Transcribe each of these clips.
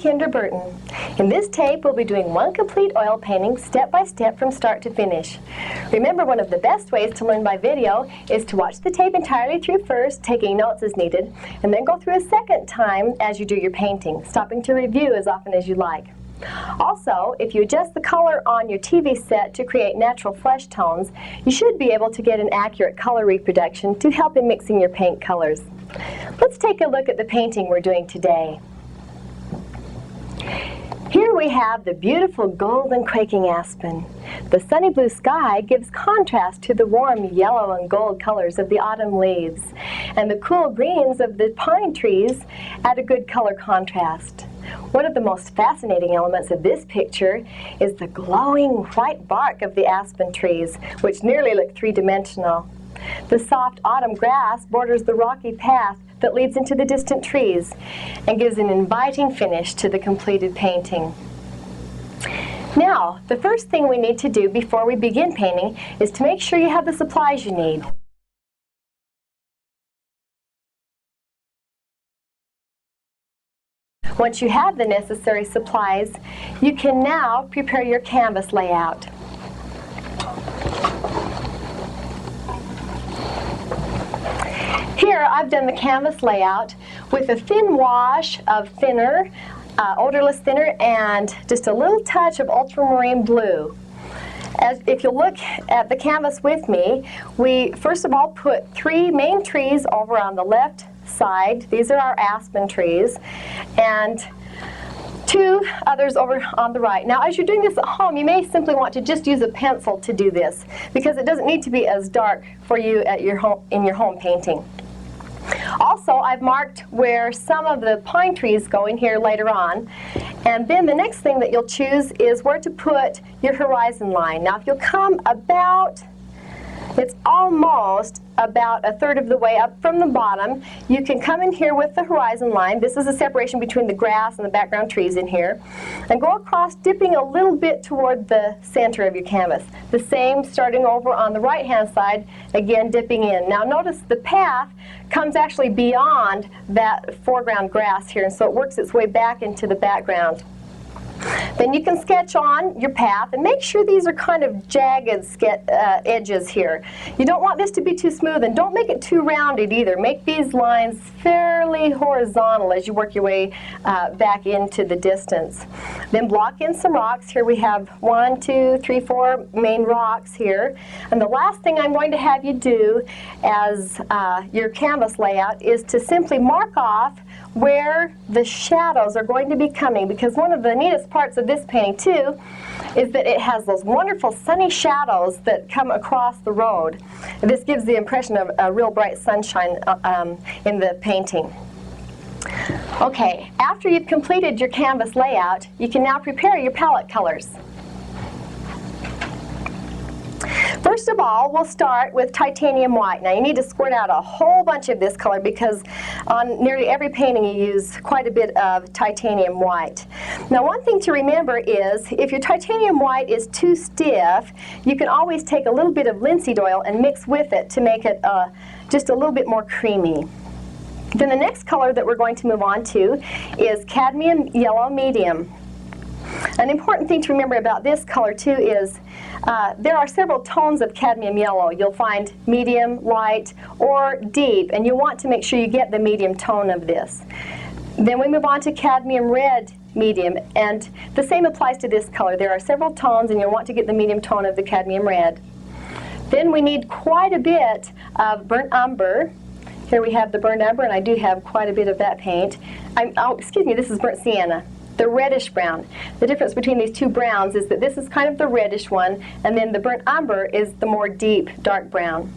Kendra Burton. In this tape, we'll be doing one complete oil painting step by step from start to finish. Remember, one of the best ways to learn by video is to watch the tape entirely through first, taking notes as needed, and then go through a second time as you do your painting, stopping to review as often as you like. Also, if you adjust the color on your TV set to create natural flesh tones, you should be able to get an accurate color reproduction to help in mixing your paint colors. Let's take a look at the painting we're doing today. Here we have the beautiful golden quaking aspen. The sunny blue sky gives contrast to the warm yellow and gold colors of the autumn leaves, and the cool greens of the pine trees add a good color contrast. One of the most fascinating elements of this picture is the glowing white bark of the aspen trees, which nearly look three-dimensional. The soft autumn grass borders the rocky path that leads into the distant trees and gives an inviting finish to the completed painting. Now, the first thing we need to do before we begin painting is to make sure you have the supplies you need. Once you have the necessary supplies, you can now prepare your canvas layout. Here I've done the canvas layout with a thin wash of thinner, odorless thinner, and just a little touch of ultramarine blue. If you look at the canvas with me, we first of all put 3 main trees over on the left side. These are our aspen trees, and 2 others over on the right. Now, as you're doing this at home, you may simply want to just use a pencil to do this, because it doesn't need to be as dark for you at your home, in your home painting. Also, I've marked where some of the pine trees go in here later on. And then the next thing that you'll choose is where to put your horizon line. Now, if you'll come about, it's almost about 1/3 of the way up from the bottom, you can come in here with the horizon line. This is a separation between the grass and the background trees in here. And go across, dipping a little bit toward the center of your canvas. The same starting over on the right-hand side, again dipping in. Now notice the path comes actually beyond that foreground grass here, and so it works its way back into the background. Then you can sketch on your path, and make sure these are kind of jagged edges here. You don't want this to be too smooth, and don't make it too rounded either. Make these lines fairly horizontal as you work your way back into the distance. Then block in some rocks. Here we have 1, 2, 3, 4 main rocks here. And the last thing I'm going to have you do as your canvas layout is to simply mark off where the shadows are going to be coming, because one of the neatest parts of this painting too is that it has those wonderful sunny shadows that come across the road. And this gives the impression of a real bright sunshine in the painting. Okay, after you've completed your canvas layout, you can now prepare your palette colors. First of all, we'll start with titanium white. Now you need to squirt out a whole bunch of this color, because on nearly every painting you use quite a bit of titanium white. Now one thing to remember is, if your titanium white is too stiff, you can always take a little bit of linseed oil and mix with it to make it just a little bit more creamy. Then the next color that we're going to move on to is cadmium yellow medium. An important thing to remember about this color too is there are several tones of cadmium yellow. You'll find medium, light, or deep, and you want to make sure you get the medium tone of this. Then we move on to cadmium red medium, and the same applies to this color. There are several tones, and you'll want to get the medium tone of the cadmium red. Then we need quite a bit of burnt umber. Here we have the burnt umber, and I do have quite a bit of that paint. Excuse me, this is burnt sienna. The reddish brown. The difference between these two browns is that this is kind of the reddish one, and then the burnt umber is the more deep dark brown.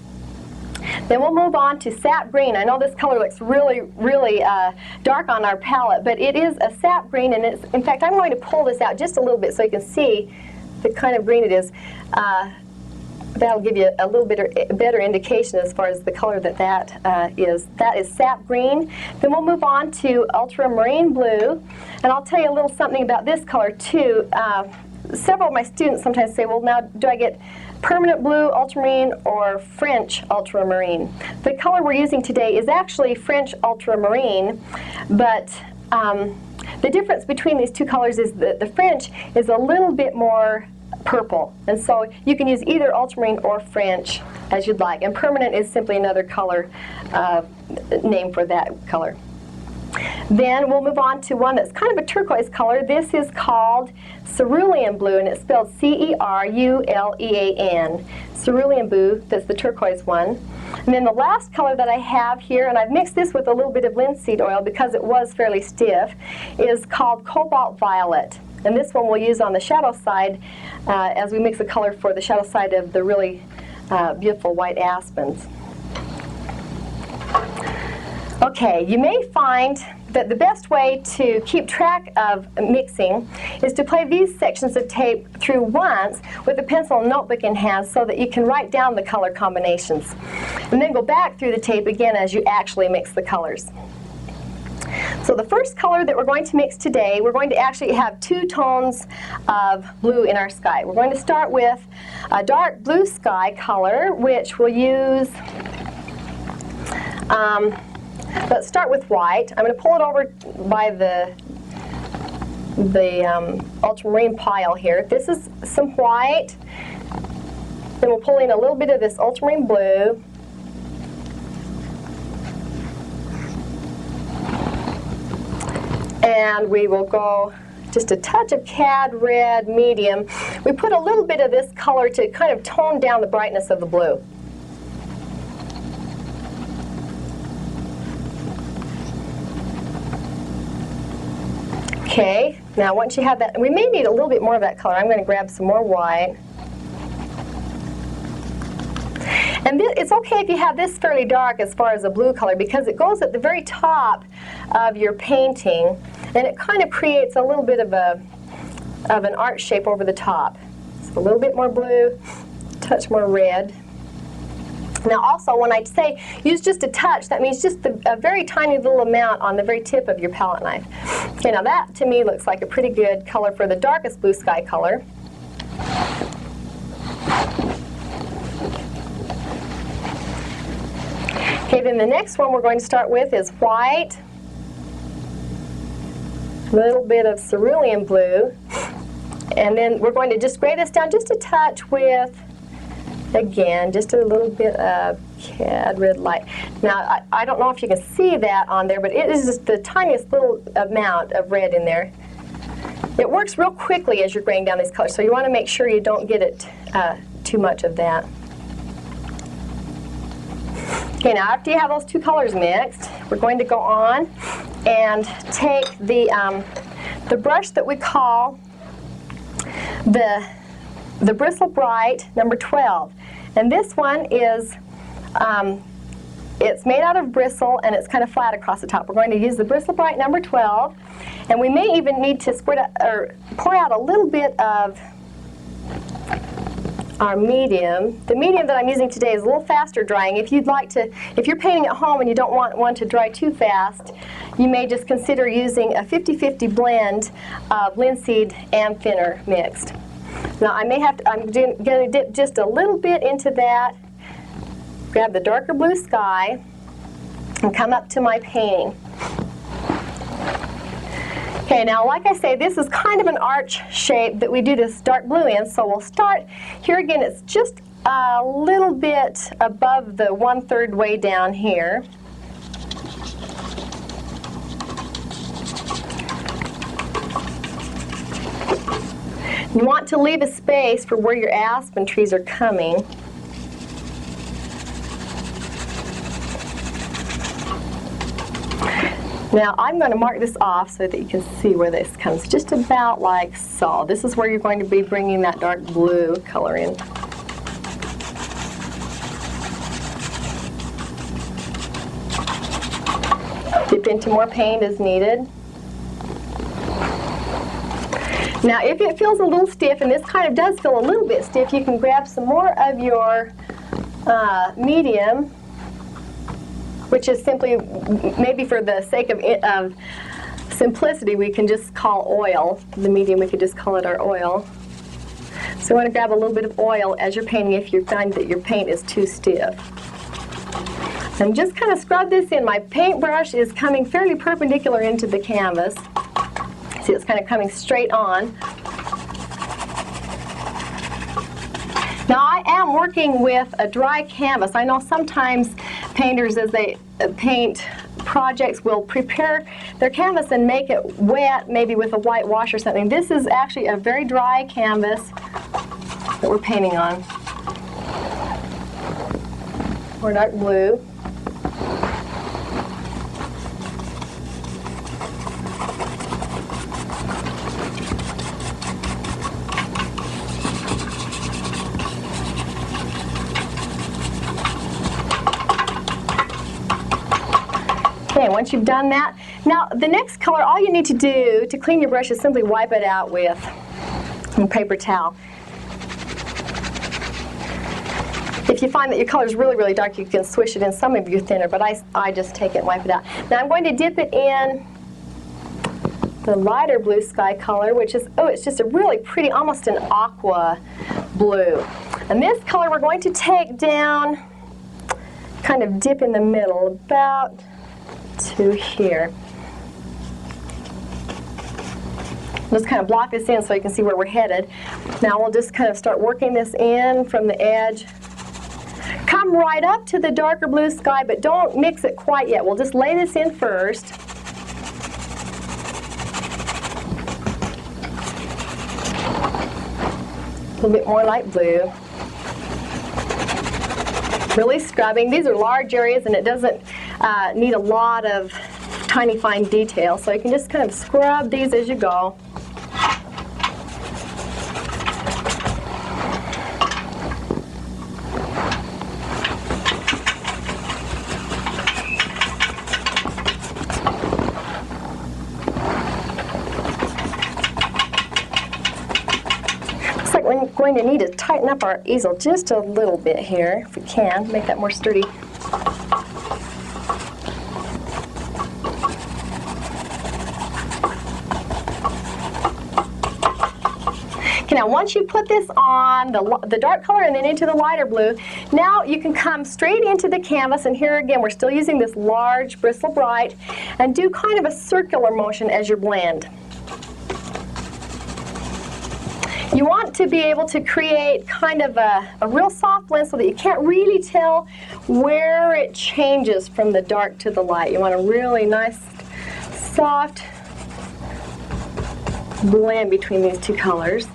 Then we'll move on to sap green. I know this color looks really dark on our palette, but it is a sap green, and it's, in fact, I'm going to pull this out just a little bit so you can see the kind of green it is. That'll give you a little bit better indication as far as the color that is. That is sap green. Then we'll move on to ultramarine blue, and I'll tell you a little something about this color too. Several of my students sometimes say, well, now do I get permanent blue ultramarine or French ultramarine? The color we're using today is actually French ultramarine, but The difference between these two colors is that the French is a little bit more purple, and so you can use either ultramarine or French as you'd like, and permanent is simply another color name for that color. Then we'll move on to one that's kind of a turquoise color. This is called cerulean blue, and it's spelled C-E-R-U-L-E-A-N. Cerulean blue, that's the turquoise one. And then the last color that I have here, and I've mixed this with a little bit of linseed oil because it was fairly stiff, is called cobalt violet. And this one we'll use on the shadow side as we mix the color for the shadow side of the really beautiful white aspens. Okay, you may find that the best way to keep track of mixing is to play these sections of tape through once with a pencil and notebook in hand so that you can write down the color combinations. And then go back through the tape again as you actually mix the colors. So the first color that we're going to mix today, we're going to actually have two tones of blue in our sky. We're going to start with a dark blue sky color, which we'll use, let's start with white. I'm going to pull it over by the ultramarine pile here. This is some white. Then we'll pull in a little bit of this ultramarine blue. And we will go just a touch of cad red medium. We put a little bit of this color to kind of tone down the brightness of the blue. Okay, now once you have that, we may need a little bit more of that color. I'm going to grab some more white. And it's okay if you have this fairly dark as far as a blue color because it goes at the very top of your painting and it kind of creates a little bit of an arch shape over the top. So a little bit more blue, a touch more red. Now also when I say use just a touch, that means just a very tiny little amount on the very tip of your palette knife. Okay, now that to me looks like a pretty good color for the darkest blue sky color. Okay, then the next one we're going to start with is white, a little bit of cerulean blue, and then we're going to just gray this down just a touch with, again, just a little bit of cad red light. Now, I don't know if you can see that on there, but it is just the tiniest little amount of red in there. It works real quickly as you're graying down these colors, so you want to make sure you don't get it too much of that. Okay, now after you have those two colors mixed, we're going to go on and take the brush that we call the Bristle Bright number 12. And this one is, it's made out of bristle and it's kind of flat across the top. We're going to use the Bristle Bright number 12, and we may even need to squirt out, or pour out a little bit of our medium. The medium that I'm using today is a little faster drying. If you'd like to, if you're painting at home and you don't want one to dry too fast, you may just consider using a 50-50 blend of linseed and thinner mixed. Now I may have to, I'm going to dip just a little bit into that, grab the darker blue sky, and come up to my painting. Okay, now like I say, this is kind of an arch shape that we do this dark blue in, so we'll start, here again it's just a little bit above the 1/3 way down here. You want to leave a space for where your aspen trees are coming. Now I'm going to mark this off so that you can see where this comes, just about like so. This is where you're going to be bringing that dark blue color in. Dip into more paint as needed. Now if it feels a little stiff, and this kind of does feel a little bit stiff, you can grab some more of your medium, which is simply, maybe for the sake of simplicity, we can just call oil. The medium, we could just call it our oil. So you want to grab a little bit of oil as you're painting if you find that your paint is too stiff. And just kind of scrub this in. My paintbrush is coming fairly perpendicular into the canvas. See, it's kind of coming straight on. Now I am working with a dry canvas. I know sometimes painters, as they paint projects, will prepare their canvas and make it wet, maybe with a white wash or something. This is actually a very dry canvas that we're painting on. Or dark blue. Okay, once you've done that, now the next color, all you need to do to clean your brush is simply wipe it out with a paper towel. If you find that your color is really, really dark, you can swish it in some of your thinner, but I just take it and wipe it out. Now I'm going to dip it in the lighter blue sky color, which is, oh, it's just a really pretty, almost an aqua blue. And this color we're going to take down, kind of dip in the middle, about to here. Just kind of block this in so you can see where we're headed. Now we'll just kind of start working this in from the edge. Come right up to the darker blue sky, but don't mix it quite yet. We'll just lay this in first. A little bit more light blue. Really scrubbing. These are large areas and it doesn't need a lot of tiny fine detail, so you can just kind of scrub these as you go. Looks like we're going to need to tighten up our easel just a little bit here, if we can, make that more sturdy. Now once you put this on the dark color and then into the lighter blue, now you can come straight into the canvas, and here again we're still using this large bristle bright, and do kind of a circular motion as you blend. You want to be able to create kind of a real soft blend so that you can't really tell where it changes from the dark to the light. You want a really nice soft blend between these two colors.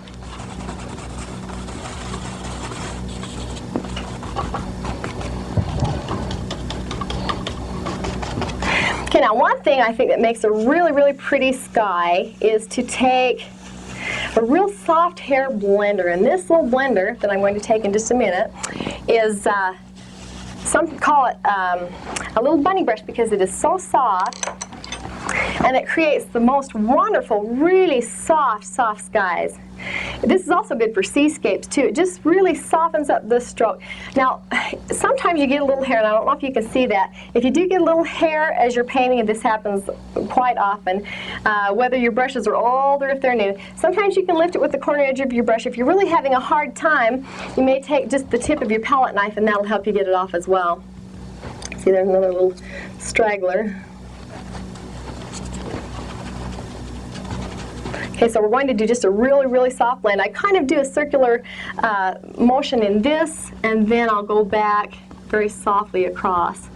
Okay, now one thing I think that makes a really, really pretty sky is to take a real soft hair blender. And this little blender that I'm going to take in just a minute is, some call it a little bunny brush, because it is so soft and it creates the most wonderful, really soft, soft skies. This is also good for seascapes too. It just really softens up the stroke. Now, sometimes you get a little hair, and I don't know if you can see that. If you do get a little hair as you're painting, and this happens quite often, whether your brushes are old or if they're new, sometimes you can lift it with the corner edge of your brush. If you're really having a hard time, you may take just the tip of your palette knife, and that'll help you get it off as well. See, there's another little straggler. Okay, so we're going to do just a really, really soft blend. I kind of do a circular motion in this, and then I'll go back very softly across.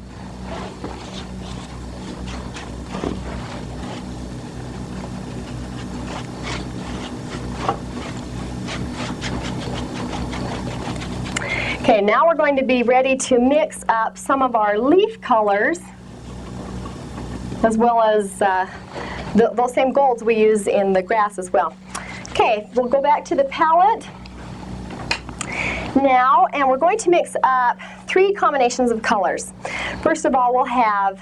Okay, now we're going to be ready to mix up some of our leaf colors, as well as those same golds we use in the grass as well. Okay, we'll go back to the palette now, and we're going to mix up 3 combinations of colors. First of all, we'll have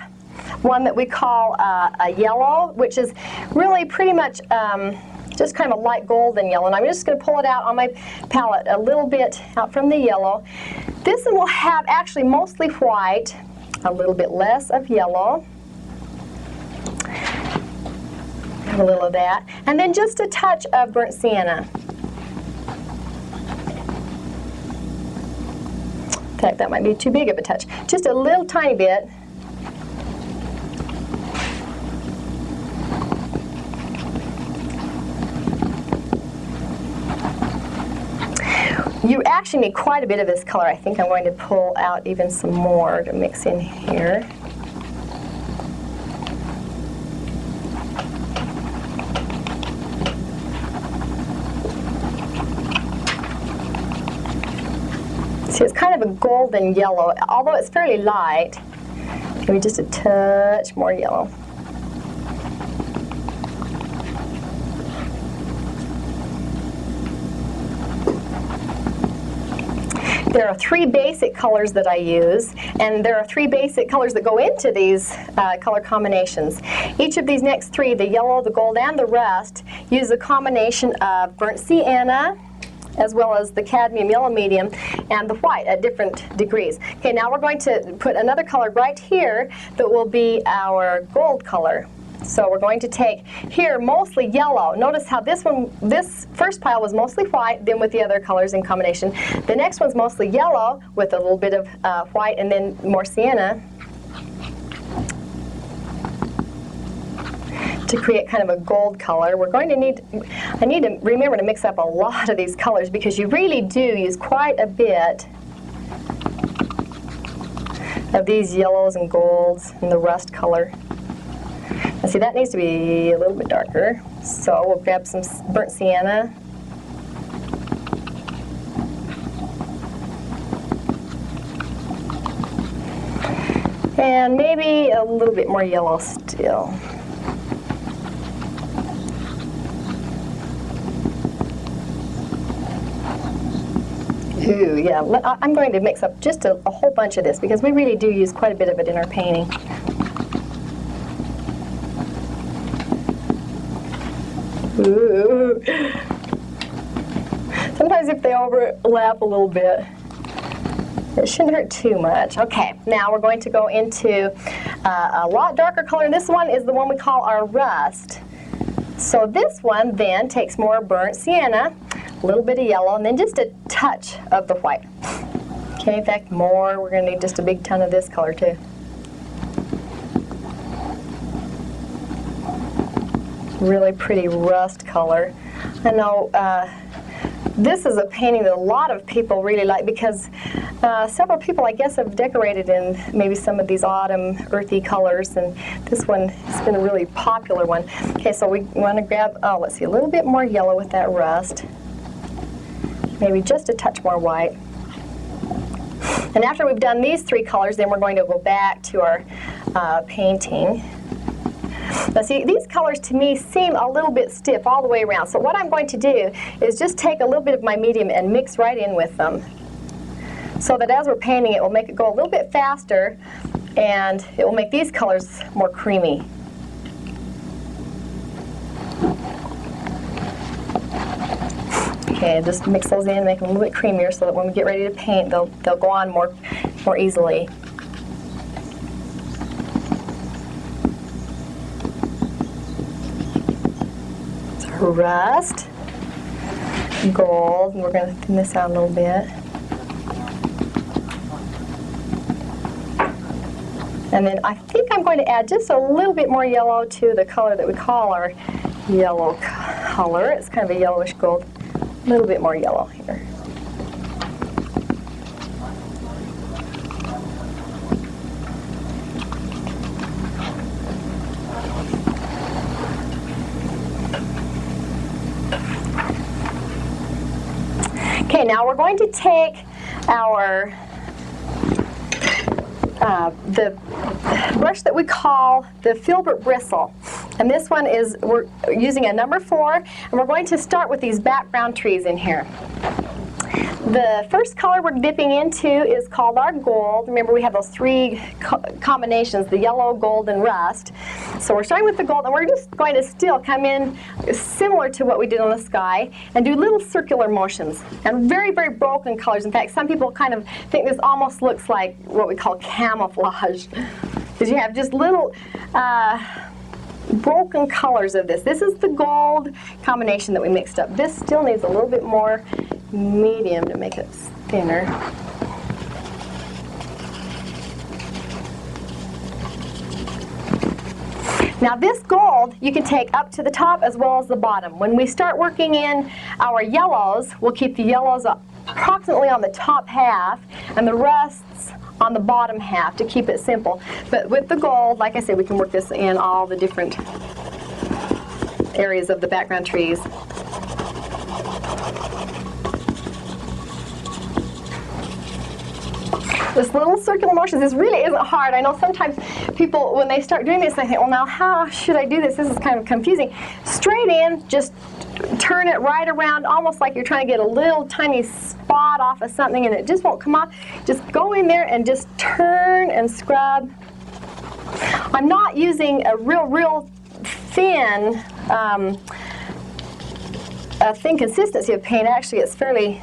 one that we call a yellow, which is really pretty much just kind of a light golden yellow. And I'm just going to pull it out on my palette a little bit out from the yellow. This one will have actually mostly white, a little bit less of yellow, a little of that, and then just a touch of burnt sienna. In fact, that might be too big of a touch. Just a little tiny bit. You actually need quite a bit of this color. I think I'm going to pull out even some more to mix in here. See, it's kind of a golden yellow, although it's fairly light. Maybe just a touch more yellow. There are 3 basic colors that I use, and there are 3 basic colors that go into these color combinations. Each of these next 3, the yellow, the gold, and the rust, use a combination of burnt sienna, as well as the cadmium yellow medium, and the white at different degrees. Okay, now we're going to put another color right here that will be our gold color. So we're going to take here mostly yellow. Notice how this first pile was mostly white, then with the other colors in combination. The next one's mostly yellow with a little bit of white and then more sienna to create kind of a gold color. We're going to I need to remember to mix up a lot of these colors because you really do use quite a bit of these yellows and golds and the rust color. Now see, that needs to be a little bit darker. So we'll grab some burnt sienna. And maybe a little bit more yellow still. Ooh, yeah, I'm going to mix up just a whole bunch of this because we really do use quite a bit of it in our painting. Ooh. Sometimes if they overlap a little bit, it shouldn't hurt too much. Okay, now we're going to go into a lot darker color. This one is the one we call our rust. So this one then takes more burnt sienna, a little bit of yellow, and then just a touch of the white. Okay, in fact, more. We're going to need just a big ton of this color too. Really pretty rust color. I know this is a painting that a lot of people really like because several people, I guess, have decorated in maybe some of these autumn earthy colors, and this one has been a really popular one. Okay, so we want to grab, let's see, a little bit more yellow with that rust. Maybe just a touch more white. And after we've done these 3 colors, then we're going to go back to our painting. Now see, these colors to me seem a little bit stiff all the way around. So what I'm going to do is just take a little bit of my medium and mix right in with them. So that as we're painting it will make it go a little bit faster and it will make these colors more creamy. Okay, just mix those in, make them a little bit creamier so that when we get ready to paint, they'll go on more easily. Rust, gold, and we're going to thin this out a little bit. And then I think I'm going to add just a little bit more yellow to the color that we call our yellow color. It's kind of a yellowish gold. A little bit more yellow here. Okay, now we're going to take our the brush that we call the filbert bristle, and this one is, we're using a number 4, and we're going to start with these background trees in here. The first color we're dipping into is called our gold. Remember, we have those 3 combinations, the yellow, gold, and rust. So we're starting with the gold, and we're just going to still come in similar to what we did on the sky and do little circular motions and very, very broken colors. In fact, some people kind of think this almost looks like what we call camouflage, because you have just little broken colors of this. This is the gold combination that we mixed up. This still needs a little bit more medium to make it thinner. Now this gold you can take up to the top as well as the bottom. When we start working in our yellows, we'll keep the yellows approximately on the top half, and the rest's on the bottom half to keep it simple. But with the gold, like I said, we can work this in all the different areas of the background trees. This little circular motions, this really isn't hard. I know sometimes people, when they start doing this, they think, well, now how should I do this? This is kind of confusing. Straight in, just turn it right around, almost like you're trying to get a little tiny spot off of something and it just won't come off. Just go in there and just turn and scrub. I'm not using a real thin, thin consistency of paint. Actually, it's fairly,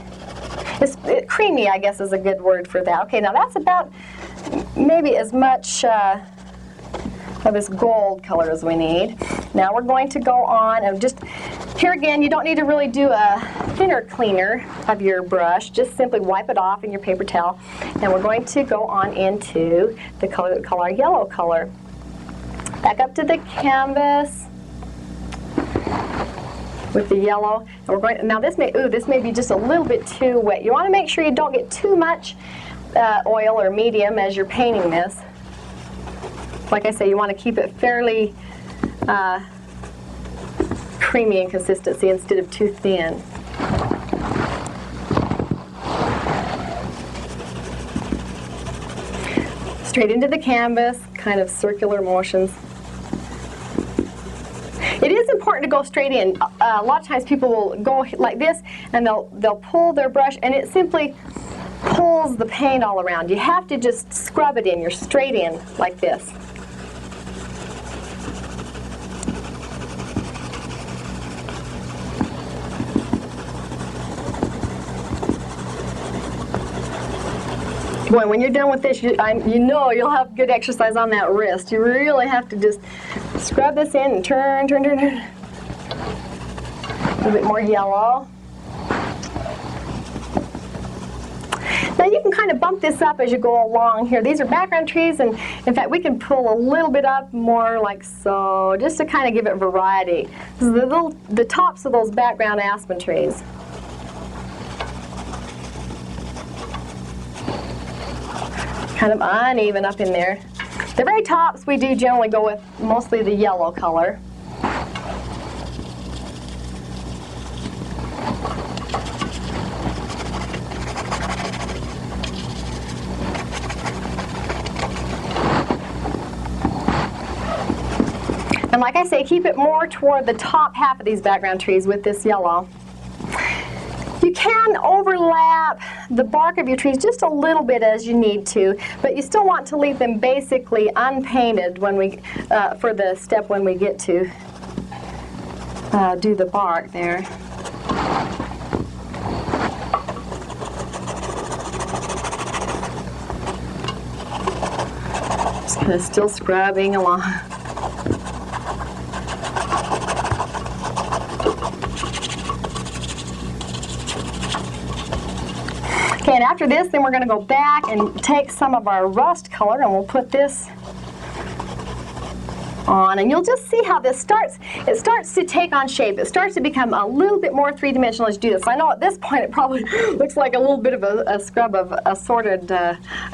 creamy, I guess is a good word for that. Okay, now that's about maybe as much of this gold color as we need. Now we're going to go on and just, here again, you don't need to really do a thinner cleaner of your brush. Just simply wipe it off in your paper towel. And we're going to go on into the color that we call our yellow color. Back up to the canvas with the yellow. And we're going, now this may be just a little bit too wet. You want to make sure you don't get too much oil or medium as you're painting this. Like I say, you want to keep it fairly creamy in consistency instead of too thin. Straight into the canvas, kind of circular motions. It is important to go straight in. A lot of times people will go like this and they'll pull their brush and it simply pulls the paint all around. You have to just scrub it in. You're straight in like this. Boy, when you're done with this, you know you'll have good exercise on that wrist. You really have to just scrub this in and turn. A little bit more yellow. Now you can kind of bump this up as you go along here. These are background trees, and in fact we can pull a little bit up more like so, just to kind of give it variety. This is the tops of those background aspen trees. Kind of uneven up in there. The very tops we do generally go with mostly the yellow color. And like I say, keep it more toward the top half of these background trees with this yellow. You can overlap the bark of your trees just a little bit as you need to, but you still want to leave them basically unpainted when we, for the step when we get to do the bark there. Just kind of still scrubbing along. Okay, and after this, then we're going to go back and take some of our rust color, and we'll put this on, and you'll just see how this starts. It starts to take on shape. It starts to become a little bit more three-dimensional as you do this. I know at this point it probably looks like a little bit of a scrub of assorted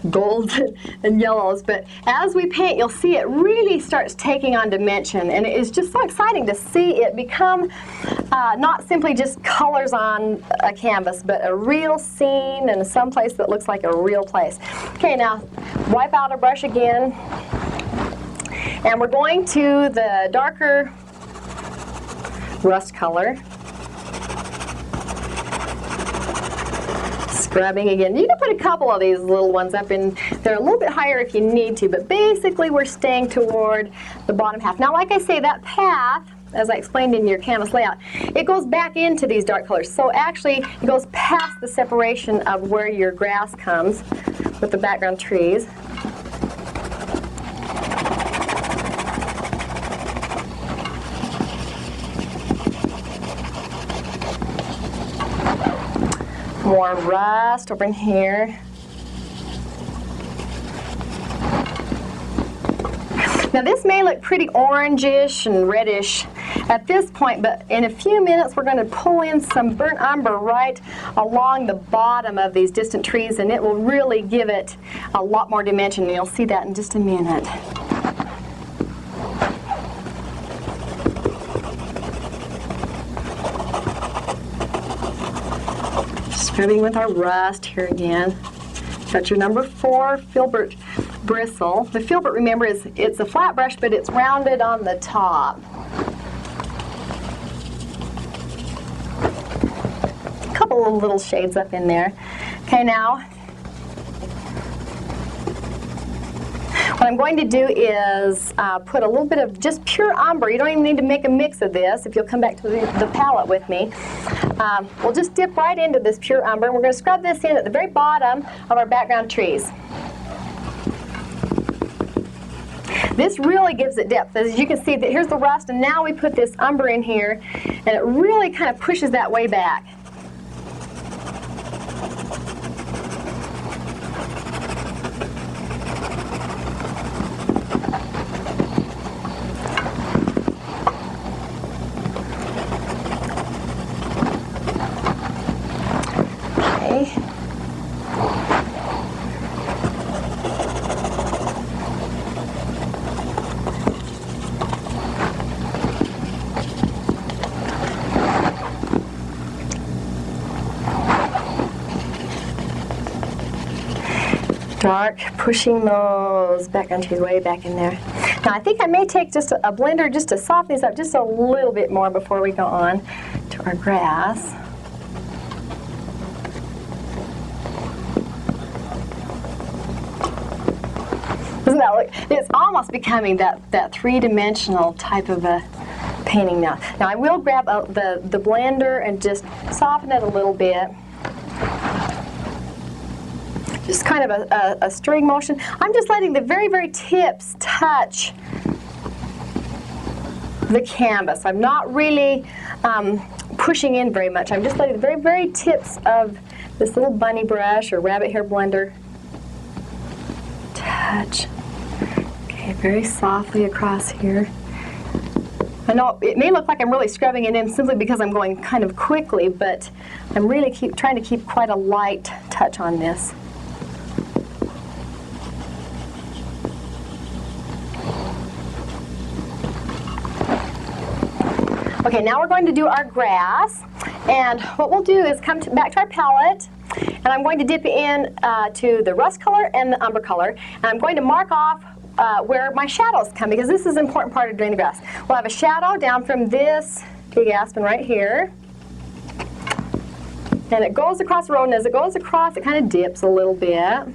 golds and yellows, but as we paint, you'll see it really starts taking on dimension, and it is just so exciting to see it become not simply just colors on a canvas, but a real scene and some place that looks like a real place. Okay, now wipe out our brush again. And we're going to the darker rust color. Scrubbing again. You can put a couple of these little ones up in there a little bit higher if you need to, but basically we're staying toward the bottom half. Now, like I say, that path, as I explained in your canvas layout, it goes back into these dark colors. So actually, it goes past the separation of where your grass comes with the background trees. More rust over in here. Now this may look pretty orangish and reddish at this point, but in a few minutes we're going to pull in some burnt umber right along the bottom of these distant trees, and it will really give it a lot more dimension. You'll see that in just a minute. Scrubbing with our rust here again. Got your number 4 filbert bristle. The filbert, remember, it's a flat brush, but it's rounded on the top. A couple of little shades up in there. Okay, now what I'm going to do is put a little bit of just pure umber. You don't even need to make a mix of this. If you'll come back to the palette with me. We'll just dip right into this pure umber, and we're going to scrub this in at the very bottom of our background trees. This really gives it depth. As you can see, that here's the rust, and now we put this umber in here, and it really kind of pushes that way back. Dark, pushing those background trees way back in there. Now I think I may take just a blender just to soften these up just a little bit more before we go on to our grass. Doesn't that look? It's almost becoming that three-dimensional type of a painting now. Now I will grab the blender and just soften it a little bit. Just kind of a stirring motion. I'm just letting the very, very tips touch the canvas. I'm not really pushing in very much. I'm just letting the very, very tips of this little bunny brush or rabbit hair blender touch. Okay, very softly across here. I know it may look like I'm really scrubbing it in simply because I'm going kind of quickly, but I'm really trying to keep quite a light touch on this. Okay, now we're going to do our grass, and what we'll do is come back to our palette, and I'm going to dip in to the rust color and the umber color, and I'm going to mark off where my shadows come, because this is an important part of doing the grass. We'll have a shadow down from this big aspen right here, and it goes across the road, and as it goes across, it kind of dips a little bit.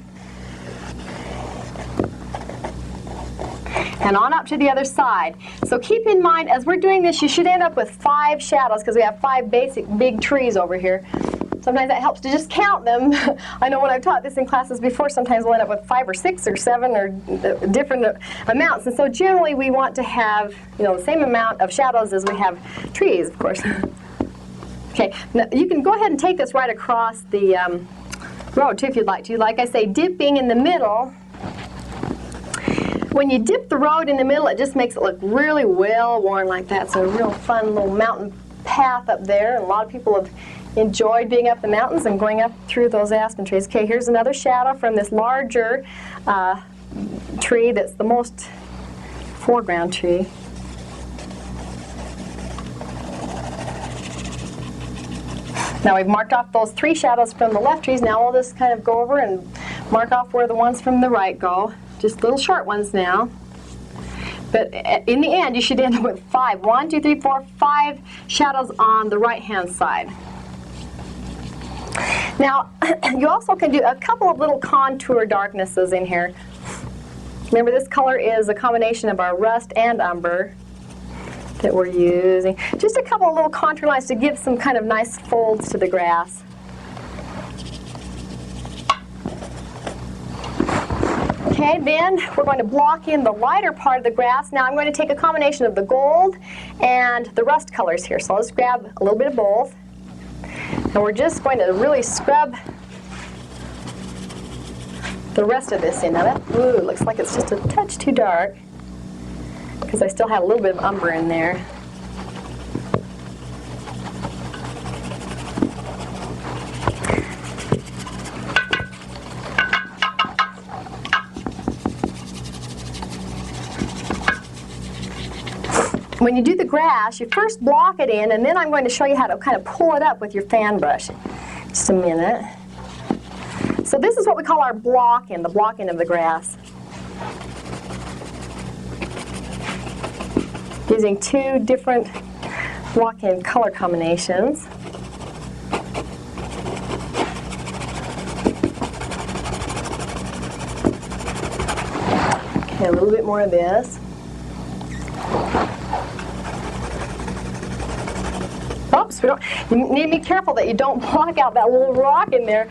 And on up to the other side. So keep in mind, as we're doing this, you should end up with 5 shadows because we have 5 basic big trees over here. Sometimes that helps to just count them. I know when I've taught this in classes before, sometimes we'll end up with 5 or 6 or 7 or different amounts. And so generally we want to have, the same amount of shadows as we have trees, of course. Okay, now you can go ahead and take this right across the road too if you'd like to. Like I say, dipping in the middle. When you dip the road in the middle, it just makes it look really well worn like that. It's a real fun little mountain path up there. And a lot of people have enjoyed being up the mountains and going up through those aspen trees. Okay, here's another shadow from this larger tree that's the most foreground tree. Now we've marked off those 3 shadows from the left trees. Now we'll just kind of go over and mark off where the ones from the right go. Just little short ones now. But in the end, you should end up with 5. 1, 2, 3, 4, 5 shadows on the right-hand side. Now, you also can do a couple of little contour darknesses in here. Remember, this color is a combination of our rust and umber that we're using. Just a couple of little contour lines to give some kind of nice folds to the grass. Okay, then we're going to block in the lighter part of the grass. Now I'm going to take a combination of the gold and the rust colors here. So I'll just grab a little bit of both. And we're just going to really scrub the rest of this in. Now that, ooh, looks like it's just a touch too dark because I still have a little bit of umber in there. when you do the grass, you first block it in, and then I'm going to show you how to kind of pull it up with your fan brush. Just a minute. So this is what we call our block-in, the block-in of the grass. Using two different block-in color combinations. Okay, a little bit more of this. Oops, you need to be careful that you don't block out that little rock in there.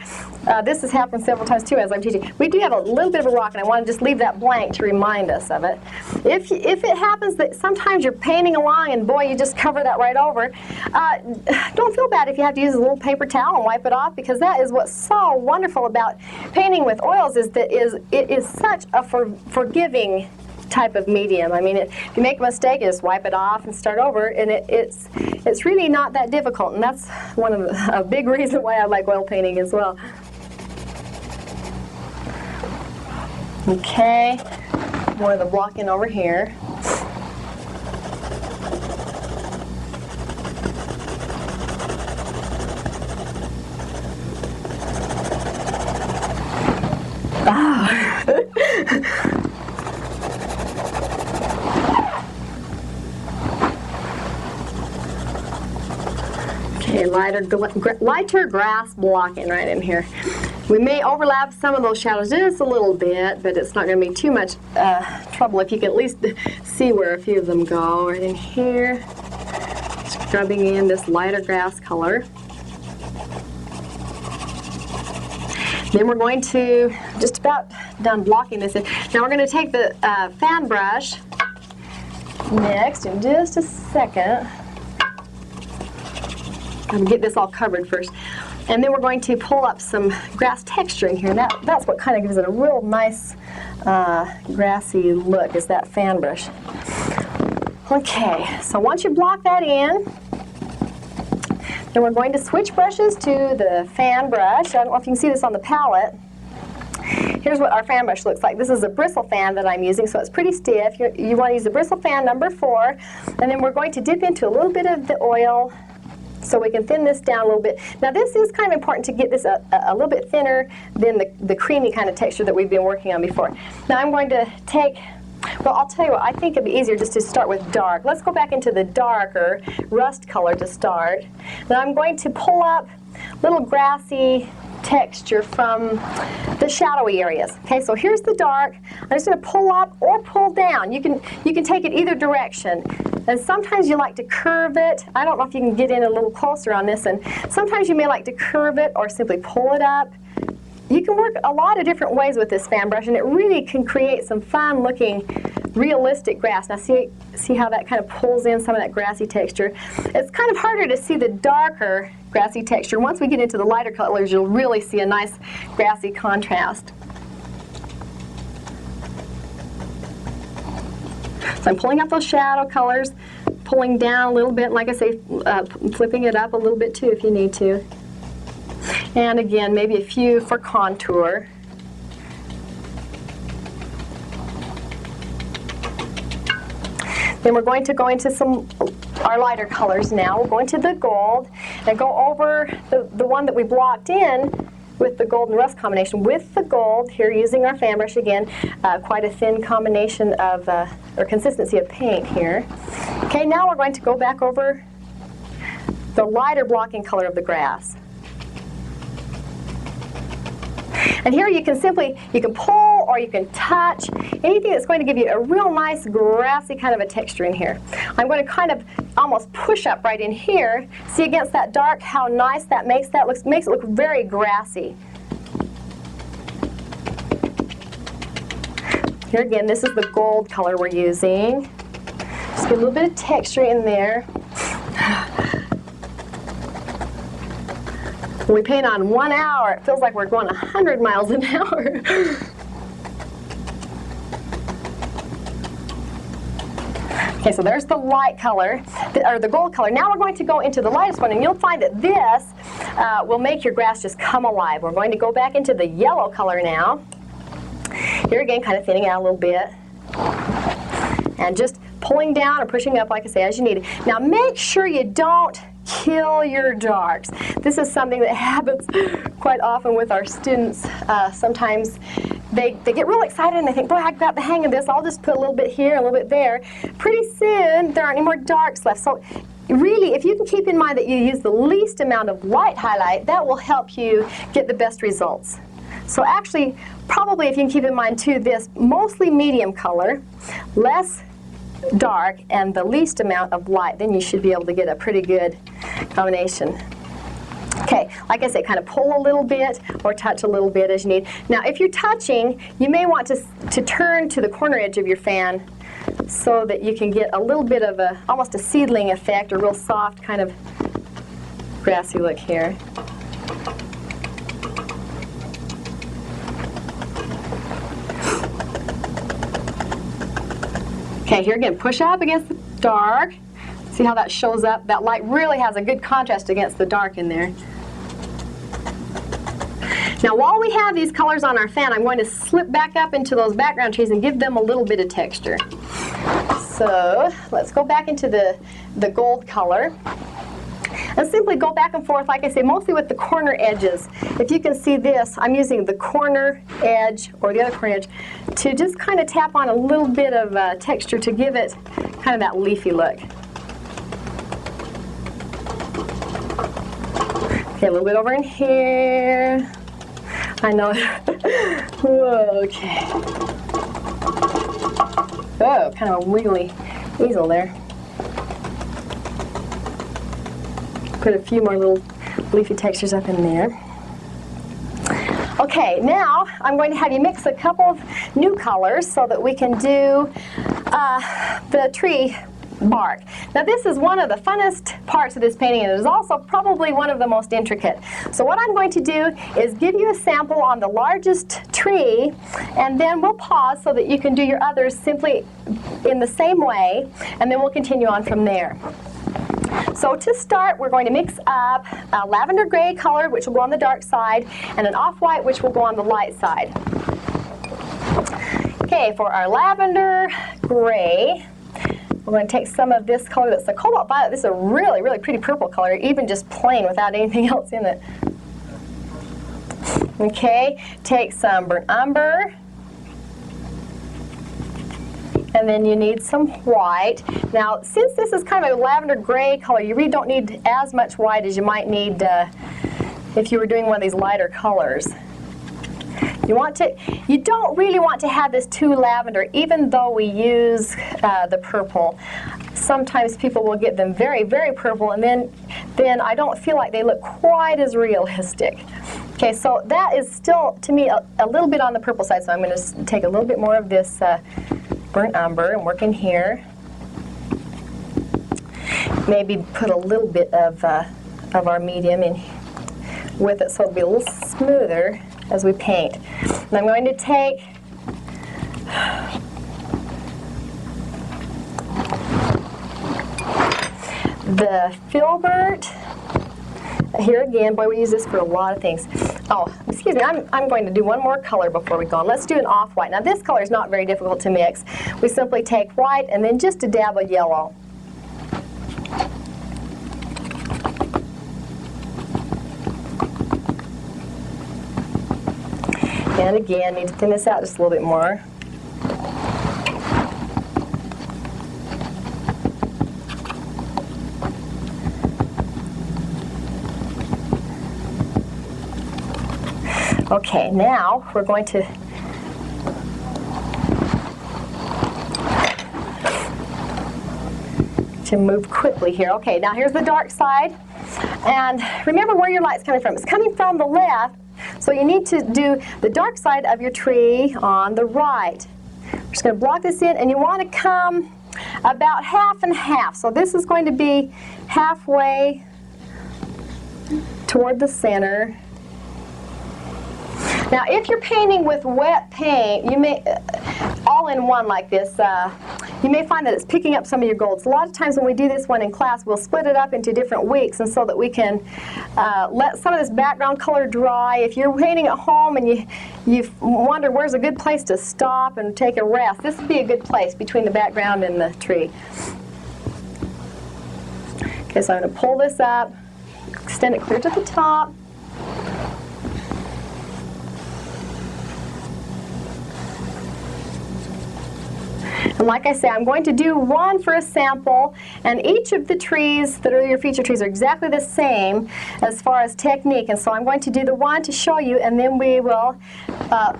This has happened several times too as I'm teaching. We do have a little bit of a rock, and I want to just leave that blank to remind us of it. If it happens that sometimes you're painting along and boy, you just cover that right over, don't feel bad if you have to use a little paper towel and wipe it off, because that is what's so wonderful about painting with oils is that it is such a forgiving type of medium. I mean, if you make a mistake, you just wipe it off and start over, and it's really not that difficult, and that's one of a big reason why I like oil painting as well. Okay, more of the block-in over here. Okay, lighter grass block-in right in here. We may overlap some of those shadows just a little bit, but it's not going to be too much trouble if you can at least see where a few of them go. Right in here, scrubbing in this lighter grass color. Then we're going to, just about done blocking this in. Now we're going to take the fan brush next in just a second. I'm going to get this all covered first. And then we're going to pull up some grass texture in here. And that's what kind of gives it a real nice grassy look, is that fan brush. Okay, so once you block that in, then we're going to switch brushes to the fan brush. I don't know if you can see this on the palette. Here's what our fan brush looks like. This is a bristle fan that I'm using, so it's pretty stiff. You want to use the bristle fan number 4. And then we're going to dip into a little bit of the oil so we can thin this down a little bit. Now this is kind of important to get this a little bit thinner than the creamy kind of texture that we've been working on before. Now I'm going to take, well, I'll tell you what, I think it'd be easier just to start with dark. Let's go back into the darker rust color to start. Now I'm going to pull up little grassy texture from the shadowy areas. Okay, so here's the dark. I'm just going to pull up or pull down. You can take it either direction. And sometimes you like to curve it. I don't know if you can get in a little closer on this. And sometimes you may like to curve it or simply pull it up. You can work a lot of different ways with this fan brush, and it really can create some fun looking realistic grass. Now see how that kind of pulls in some of that grassy texture. It's kind of harder to see the darker grassy texture. Once we get into the lighter colors, you'll really see a nice grassy contrast. So I'm pulling up those shadow colors, pulling down a little bit, and like I say, flipping it up a little bit too if you need to. And again, maybe a few for contour. Then we're going to go into our lighter colors now. We'll go into the gold and go over the one that we blocked in with the gold and rust combination. With the gold, here using our fan brush again, quite a thin combination of, or consistency of paint here. Okay, now we're going to go back over the lighter blocking color of the grass. And here you can pull or you can touch, anything that's going to give you a real nice grassy kind of a texture in here. I'm going to kind of almost push up right in here. See against that dark how nice that makes it look very grassy. Here again, this is the gold color we're using. Just get a little bit of texture in there. When we paint on 1 hour, it feels like we're going 100 miles an hour. Okay, so there's the light color, or the gold color. Now we're going to go into the lightest one, and you'll find that this will make your grass just come alive. We're going to go back into the yellow color now. Here again, kind of thinning out a little bit. And just pulling down or pushing up, like I say, as you need. Now make sure you don't kill your darks. This is something that happens quite often with our students. Sometimes they get real excited and they think, boy, I got the hang of this. I'll just put a little bit here, a little bit there. Pretty soon, there aren't any more darks left. So really, if you can keep in mind that you use the least amount of light highlight, that will help you get the best results. So actually, probably if you can keep in mind too, this mostly medium color, less dark, and the least amount of light, then you should be able to get a pretty good combination. Okay, like I say, kind of pull a little bit or touch a little bit as you need. Now if you're touching, you may want to turn to the corner edge of your fan so that you can get a little bit of almost a seedling effect, or real soft kind of grassy look here. Okay, here again, push up against the dark. See how that shows up? That light really has a good contrast against the dark in there. Now while we have these colors on our fan, I'm going to slip back up into those background trees and give them a little bit of texture. So let's go back into the gold color. And simply go back and forth, like I say, mostly with the corner edges. If you can see this, I'm using the corner edge or the other corner edge to just kind of tap on a little bit of texture to give it kind of that leafy look. Okay, a little bit over in here. I know. Whoa, okay. Oh, kind of a wiggly easel there. Put a few more little leafy textures up in there. Okay, now I'm going to have you mix a couple of new colors so that we can do the tree bark. Now this is one of the funnest parts of this painting, and it is also probably one of the most intricate. So what I'm going to do is give you a sample on the largest tree, and then we'll pause so that you can do your others simply in the same way, and then we'll continue on from there. So to start, we're going to mix up a lavender gray color, which will go on the dark side, and an off-white, which will go on the light side. Okay, for our lavender gray, we're going to take some of this color that's the cobalt violet. This is a really, really pretty purple color, even just plain without anything else in it. Okay, take some burnt umber. And then you need some white. Now, since this is kind of a lavender gray color, you really don't need as much white as you might need if you were doing one of these lighter colors. You don't really want to have this too lavender, even though we use the purple. Sometimes people will get them very, very purple, and then I don't feel like they look quite as realistic. Okay, so that is still, to me, a little bit on the purple side, so I'm going to take a little bit more of this burnt umber and work in here. Maybe put a little bit of our medium in with it so it'll be a little smoother as we paint. And I'm going to take the filbert. Here again, boy, we use this for a lot of things. Oh, excuse me, I'm going to do one more color before we go on. Let's do an off-white. Now this color is not very difficult to mix. We simply take white and then just a dab of yellow. And again, need to thin this out just a little bit more. Okay, now we're going to move quickly here. Okay, now here's the dark side. And remember where your light's coming from. It's coming from the left, so you need to do the dark side of your tree on the right. We're just going to block this in, and you want to come about half and half. So this is going to be halfway toward the center. Now, if you're painting with wet paint, you may all in one like this, you may find that it's picking up some of your golds. A lot of times when we do this one in class, we'll split it up into different weeks, and so that we can let some of this background color dry. If you're painting at home and you wonder where's a good place to stop and take a rest, this would be a good place between the background and the tree. Okay, so I'm going to pull this up, extend it clear to the top. And like I say, I'm going to do one for a sample, and each of the trees that are your feature trees are exactly the same as far as technique, and so I'm going to do the one to show you, and then we will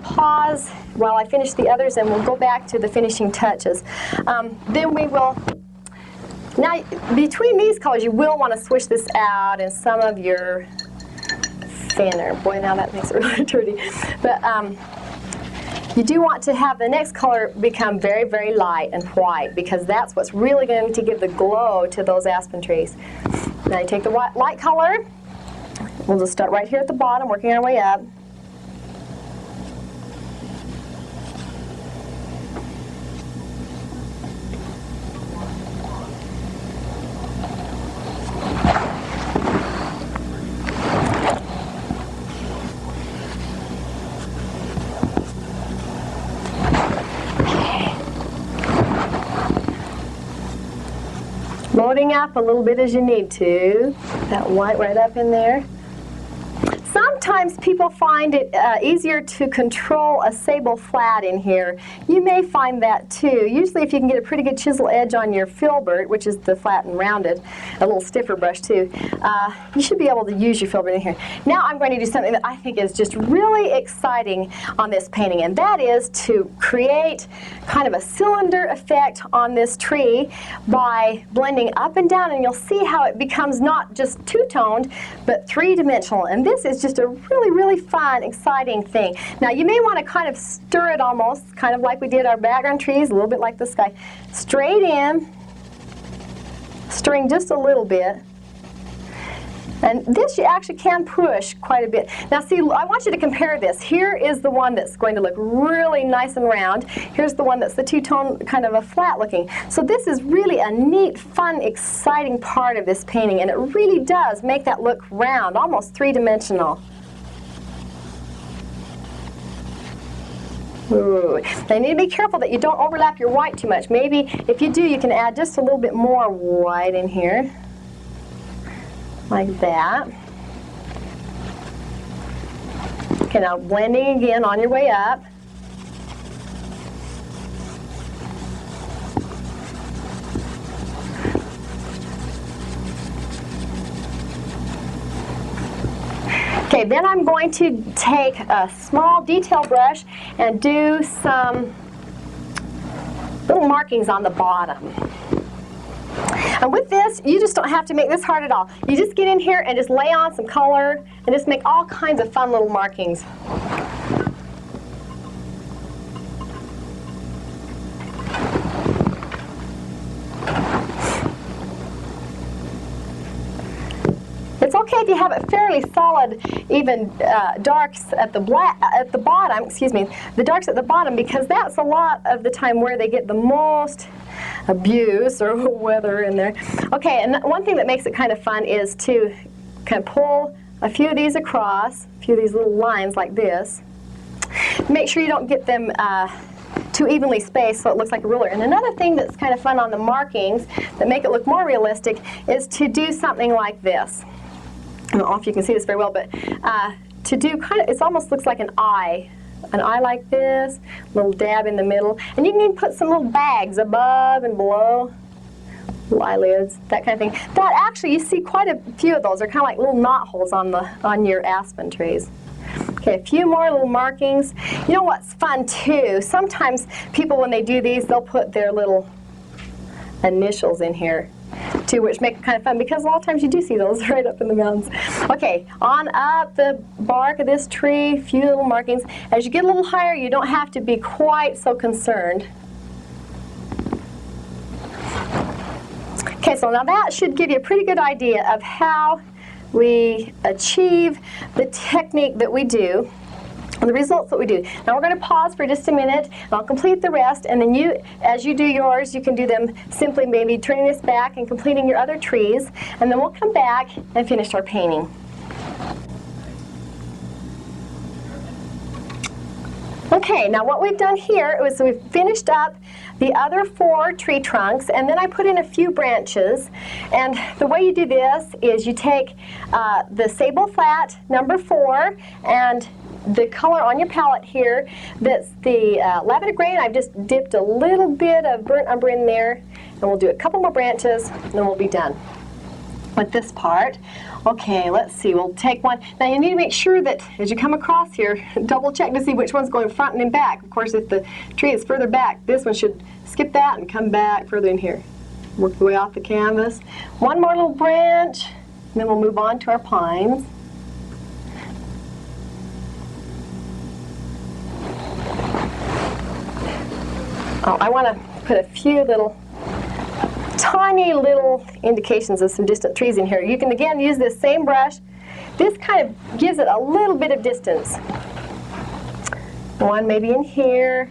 pause while I finish the others, and we'll go back to the finishing touches. Then we will, now between these colors you will want to swish this out in some of your thinner. Boy, now that makes it really dirty. But you do want to have the next color become very, very light and white, because that's what's really going to give the glow to those aspen trees. Now you take the light color. We'll just start right here at the bottom, working our way up. Loading up a little bit as you need to. That white right up in there. Sometimes people find it easier to control a sable flat in here. You may find that too. Usually if you can get a pretty good chisel edge on your filbert, which is the flat and rounded, a little stiffer brush too, you should be able to use your filbert in here. Now I'm going to do something that I think is just really exciting on this painting, and that is to create kind of a cylinder effect on this tree by blending up and down, and you'll see how it becomes not just two-toned, but three-dimensional. And this is just a really, really fun, exciting thing. Now you may want to kind of stir it almost, kind of like we did our background trees, a little bit like this guy. Straight in, stirring just a little bit. And this you actually can push quite a bit. Now see, I want you to compare this. Here is the one that's going to look really nice and round. Here's the one that's the two-tone, kind of a flat looking. So this is really a neat, fun, exciting part of this painting, and it really does make that look round, almost three-dimensional. Ooh. Now you need to be careful that you don't overlap your white too much. Maybe if you do, you can add just a little bit more white in here. Like that. Okay, now blending again on your way up. Okay, then I'm going to take a small detail brush and do some little markings on the bottom. And with this, you just don't have to make this hard at all. You just get in here and just lay on some color and just make all kinds of fun little markings. It's okay if you have it fairly solid, even darks at the bottom, excuse me, the darks at the bottom, because that's a lot of the time where they get the most abuse or weather in there. Okay, and one thing that makes it kind of fun is to kind of pull a few of these across, a few of these little lines like this. Make sure you don't get them too evenly spaced so it looks like a ruler. And another thing that's kind of fun on the markings that make it look more realistic is to do something like this. I don't know if you can see this very well, but to do kind of, it almost looks like an eye like this, little dab in the middle. And you can even put some little bags above and below, little eyelids, that kind of thing. That actually, you see quite a few of those. They're kind of like little knot holes on your aspen trees. Okay, a few more little markings. You know what's fun too? Sometimes people, when they do these, they'll put their little initials in here too, which make it kind of fun, because a lot of times you do see those right up in the mountains. Okay, on up the bark of this tree, a few little markings. As you get a little higher, you don't have to be quite so concerned. Okay, so now that should give you a pretty good idea of how we achieve the technique that we do And the results that we do. Now we're going to pause for just a minute, and I'll complete the rest, and then you, as you do yours, you can do them simply maybe turning this back and completing your other trees, and then we'll come back and finish our painting. Okay, now what we've done here is we've finished up the other 4 tree trunks, and then I put in a few branches. And the way you do this is you take the sable flat number 4 and the color on your palette here, that's the lavender gray, and I've just dipped a little bit of burnt umber in there, and we'll do a couple more branches, and then we'll be done with this part. Okay, let's see, we'll take one. Now you need to make sure that as you come across here, double check to see which one's going front and in back. Of course, if the tree is further back, this one should skip that and come back further in here. Work the way off the canvas. One more little branch, and then we'll move on to our pines. Oh, I want to put a few little tiny little indications of some distant trees in here. You can again use this same brush. This kind of gives it a little bit of distance. One maybe in here,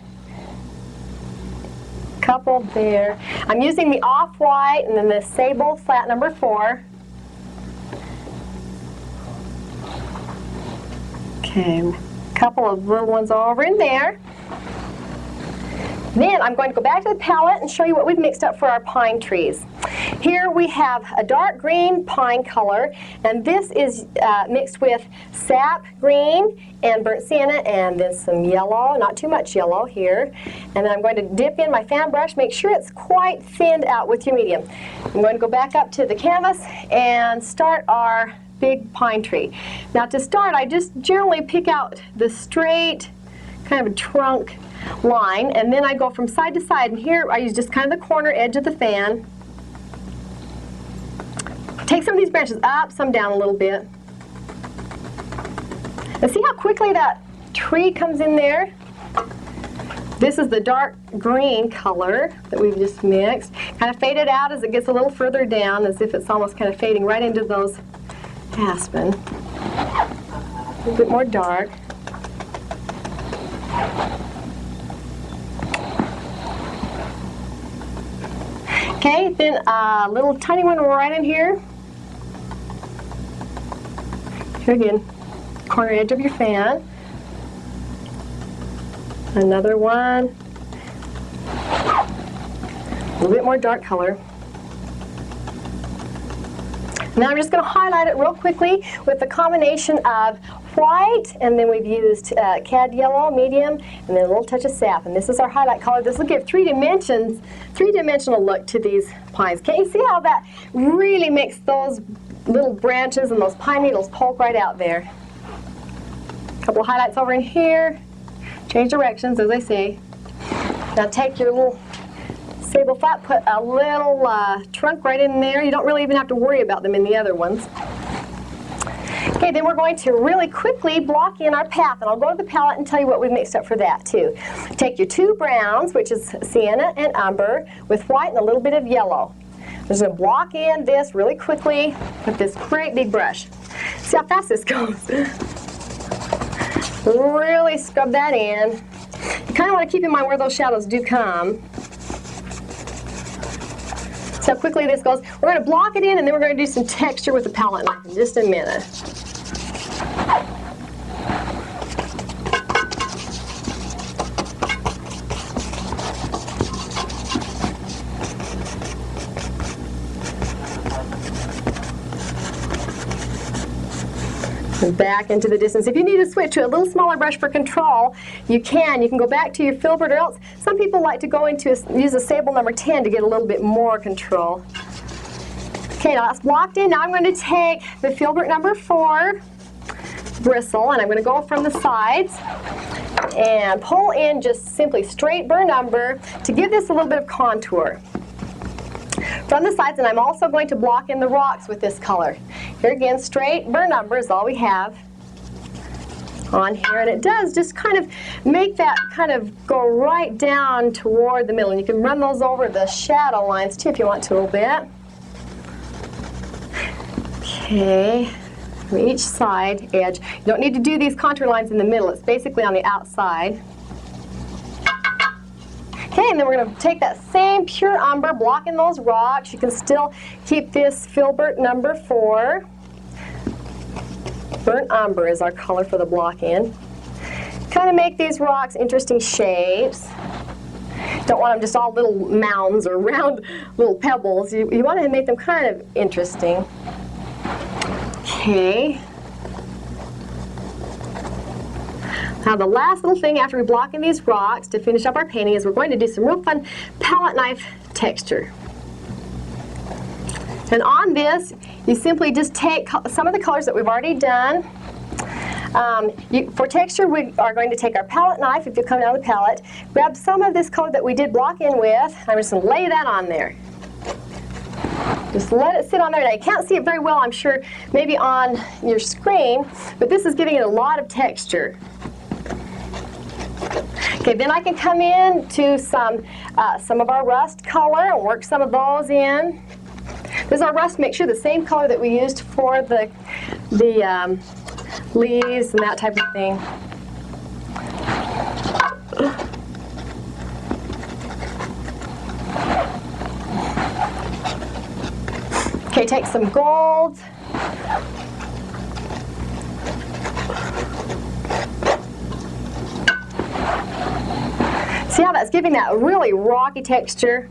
couple there. I'm using the off-white and then the sable flat number 4. Okay, couple of little ones over in there. Then I'm going to go back to the palette and show you what we've mixed up for our pine trees. Here we have a dark green pine color, and this is mixed with sap green and burnt sienna, and then some yellow, not too much yellow here. And then I'm going to dip in my fan brush, make sure it's quite thinned out with your medium. I'm going to go back up to the canvas and start our big pine tree. Now to start, I just generally pick out the straight kind of a trunk line, and then I go from side to side, and here I use just kind of the corner edge of the fan. Take some of these branches up, some down a little bit. And see how quickly that tree comes in there? This is the dark green color that we've just mixed. Kind of fade it out as it gets a little further down, as if it's almost kind of fading right into those aspen. A little bit more dark. Okay, then a little tiny one right in here. Here again, corner edge of your fan. Another one. A little bit more dark color. Now I'm just going to highlight it real quickly with the combination of white, and then we've used cad yellow, medium, and then a little touch of sap. And this is our highlight color. This will give three-dimensional look to these pines. Can you see how that really makes those little branches and those pine needles poke right out there? A couple of highlights over in here. Change directions, as I say. Now take your little sable flat, put a little trunk right in there. You don't really even have to worry about them in the other ones. Okay, then we're going to really quickly block in our path, and I'll go to the palette and tell you what we've mixed up for that too. Take your 2 browns, which is sienna and umber, with white and a little bit of yellow. I'm just going to block in this really quickly with this great big brush. See how fast this goes. Really scrub that in. You kind of want to keep in mind where those shadows do come. See how quickly this goes. We're going to block it in, and then we're going to do some texture with the palette knife in just a minute. Back into the distance. If you need to switch to a little smaller brush for control, you can. You can go back to your filbert, or else some people like to go into use a sable number 10 to get a little bit more control. Okay, now that's blocked in. Now I'm going to take the filbert number 4 bristle, and I'm going to go from the sides and pull in just simply straight burnt umber to give this a little bit of contour from the sides, and I'm also going to block in the rocks with this color. Here again, straight burnt umber is all we have on here, and it does just kind of make that kind of go right down toward the middle, and you can run those over the shadow lines too if you want to a little bit. Okay, from each side edge. You don't need to do these contour lines in the middle. It's basically on the outside. Okay, and then we're going to take that same pure umber, blocking those rocks. You can still keep this filbert number 4. Burnt umber is our color for the block in. Kind of make these rocks interesting shapes. Don't want them just all little mounds or round little pebbles. You want to make them kind of interesting. Okay. Now the last little thing after we block in these rocks to finish up our painting is we're going to do some real fun palette knife texture. And on this, you simply just take some of the colors that we've already done. For texture, we are going to take our palette knife, if you come down the palette, grab some of this color that we did block in with. I'm just going to lay that on there. Just let it sit on there. Now, you can't see it very well, I'm sure, maybe on your screen, but this is giving it a lot of texture. Okay, then I can come in to some of our rust color and work some of those in. This is our rust mixture, the same color that we used for the leaves and that type of thing. Okay, take some gold. See how that's giving that really rocky texture?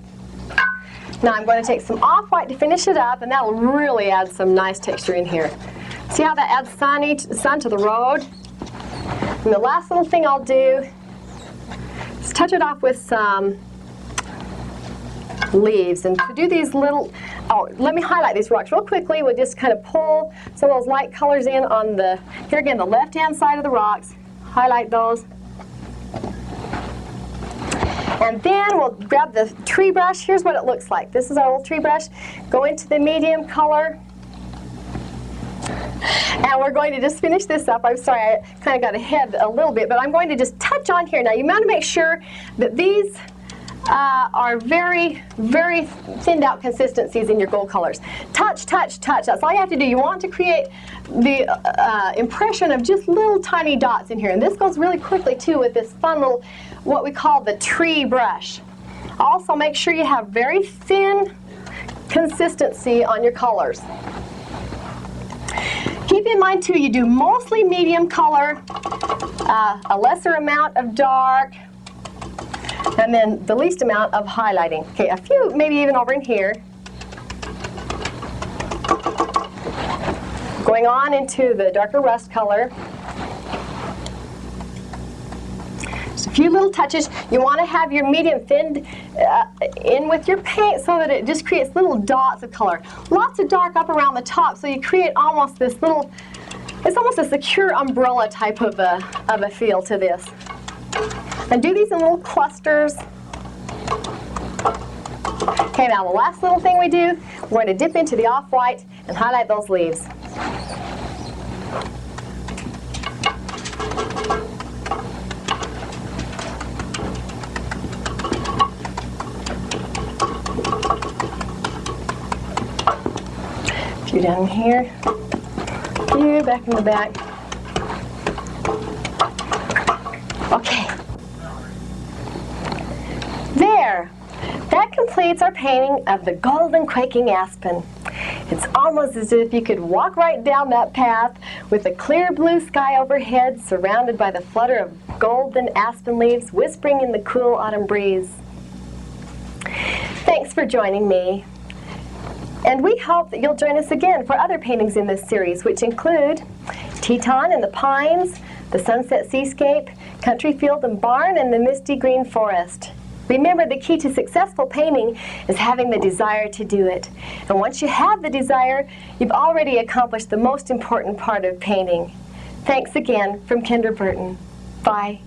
Now I'm going to take some off-white to finish it up, and that'll really add some nice texture in here. See how that adds sun to the road? And the last little thing I'll do is touch it off with some leaves. And to do these little, let me highlight these rocks real quickly. We'll just kind of pull some of those light colors in on the, here again, the left-hand side of the rocks. Highlight those. And then we'll grab the tree brush. Here's what it looks like. This is our old tree brush. Go into the medium color. And we're going to just finish this up. I'm sorry, I kind of got ahead a little bit, but I'm going to just touch on here. Now, you want to make sure that these are very, very thinned out consistencies in your gold colors. Touch, touch, touch. That's all you have to do. You want to create the impression of just little tiny dots in here. And this goes really quickly, too, with this fun little, what we call the tree brush. Also, make sure you have very thin consistency on your colors. Keep in mind, too, you do mostly medium color, a lesser amount of dark, and then the least amount of highlighting. Okay, a few maybe even over in here. Going on into the darker rust color. Just a few little touches. You want to have your medium thinned in with your paint so that it just creates little dots of color. Lots of dark up around the top, so you create almost this little, it's almost a secure umbrella type of a feel to this. And do these in little clusters. Okay, now the last little thing we do, we're going to dip into the off-white and highlight those leaves. A few down here, a few back in the back. Okay. There. That completes our painting of the golden quaking aspen. It's almost as if you could walk right down that path with a clear blue sky overhead, surrounded by the flutter of golden aspen leaves whispering in the cool autumn breeze. Thanks for joining me. And we hope that you'll join us again for other paintings in this series, which include Teton and the Pines, the Sunset Seascape, Country Field and Barn, and the Misty Green Forest. Remember, the key to successful painting is having the desire to do it. And once you have the desire, you've already accomplished the most important part of painting. Thanks again from Kendra Burton. Bye.